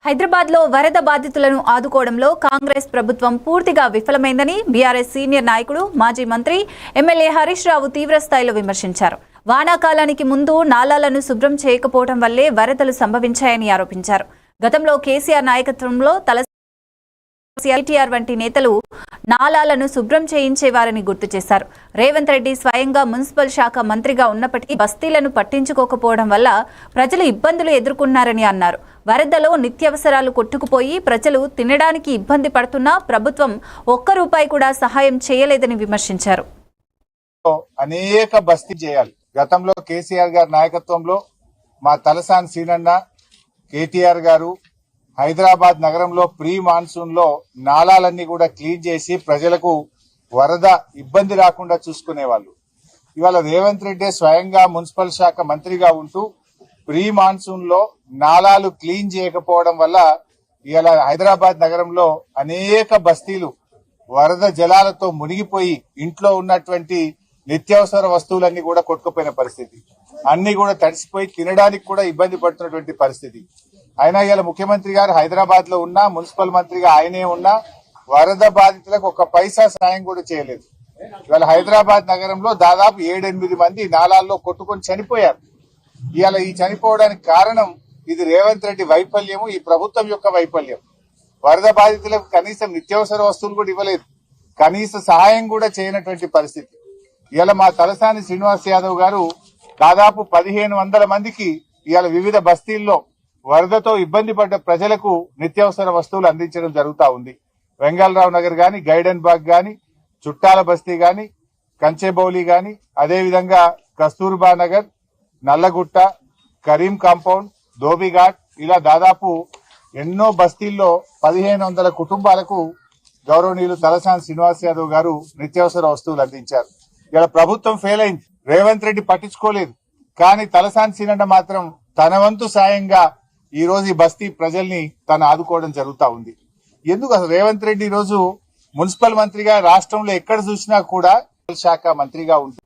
హైదరాబాద్ లో వరద బాధితులను ఆదుకోవడంలో కాంగ్రెస్ ప్రభుత్వం పూర్తిగా విఫలమైందని బీఆర్ఎస్ సీనియర్ నాయకుడు మాజీ మంత్రి ఎమ్మెల్యే హరీష్ రావు తీవ్రస్థాయిలో విమర్శించారు. వానాకాలానికి ముందు నాలాలను శుభ్రం చేయకపోవడం వల్లే వరదలు సంభవించాయని ఆరోపించారు. గతంలో కేసీఆర్ నాయకత్వంలో కేటీఆర్ వంటి నేతలు నాలాలను శుభ్రం చేయించేవారని గుర్తు చేశారు. రేవంత్ రెడ్డి స్వయంగా మున్సిపల్ శాఖ మంత్రిగా ఉన్నప్పటికీ బస్తీలను పట్టించుకోకపోవడం వల్ల ప్రజలు ఇబ్బందులు ఎదుర్కొన్నారని అన్నారు. వరదలో నిత్యావసరాలు కొట్టుకుపోయి ప్రజలు తినడానికి ఇబ్బంది పడుతున్నా ప్రభుత్వం ₹1 కూడా సహాయం చేయలేదని విమర్శించారు. అనేక బస్తీ చేయాలి. గతంలో కేసీఆర్ గారి నాయకత్వంలో మా తలసాని సీనన్న, కేటీఆర్ గారు హైదరాబాద్ నగరంలో ప్రీ మాన్సూన్ లో నాలాలన్నీ కూడా క్లీన్ చేసి ప్రజలకు వరద ఇబ్బంది రాకుండా చూసుకునేవాళ్ళు. ఇవాళ రేవంత్ రెడ్డి స్వయంగా మున్సిపల్ శాఖ మంత్రిగా ఉంటూ ప్రీ మాన్సూన్ లో నాలాలు క్లీన్ చేయకపోవడం వల్ల ఇవాళ హైదరాబాద్ నగరంలో అనేక బస్తీలు వరద జలాలతో మునిగిపోయి ఇంట్లో ఉన్నటువంటి నిత్యావసర వస్తువులన్నీ కూడా కొట్టుకుపోయిన పరిస్థితి, అన్ని కూడా తడిసిపోయి తినడానికి కూడా ఇబ్బంది పడుతున్నటువంటి పరిస్థితి. అయినా ఇవాళ ముఖ్యమంత్రి గారు హైదరాబాద్ లో ఉన్నా, మున్సిపల్ మంత్రిగా ఆయనే ఉన్నా వరద బాధితులకు ₹1 సాయం కూడా చేయలేదు. ఇవాళ హైదరాబాద్ నగరంలో దాదాపు 7-8 మంది నాలాల్లో కొట్టుకొని చనిపోయారు. ఇవాళ ఈ చనిపోవడానికి కారణం ఇది రేవంత్ రెడ్డి వైఫల్యము, ఈ ప్రభుత్వం యొక్క వైఫల్యం. వరద బాధితులకు కనీసం నిత్యావసర వస్తువులు కూడా ఇవ్వలేదు, కనీస సహాయం కూడా చేయనటువంటి పరిస్థితి. ఇవాళ మా తలసాని శ్రీనివాస్ యాదవ్ గారు దాదాపు 1500 మందికి ఇవాళ వివిధ బస్తీల్లో వరదతో ఇబ్బంది పడ్డ ప్రజలకు నిత్యావసర వస్తువులు అందించడం జరుగుతా ఉంది. వెంగళరావు నగర్ గాని, గైడెన్ బాగ్ గాని, చుట్టాల బస్తీ గాని, కంచెబౌలి గాని, అదేవిధంగా కస్తూర్బా నగర్, నల్లగుట్ట, కరీం కాంపౌండ్, ధోబిఘాట్, ఇలా దాదాపు ఎన్నో బస్తీల్లో 1500 కుటుంబాలకు గౌరవనీయులు తలసాని శ్రీనివాస్ యాదవ్ గారు నిత్యావసర వస్తువులు అందించారు. ఇలా ప్రభుత్వం ఫెయిల్ అయింది, రేవంత్ రెడ్డి పట్టించుకోలేదు. కానీ తలసాని సీనన్న మాత్రం తన వంతు సాయంగా ఈ రోజు ఈ బస్తీ ప్రజల్ని తను ఆదుకోవడం జరుగుతా ఉంది. ఎందుకు అసలు రేవంత్ రెడ్డి ఈ రోజు మున్సిపల్ మంత్రిగా రాష్ట్రంలో ఎక్కడ చూసినా కూడా శాఖ మంత్రిగా ఉంటుంది.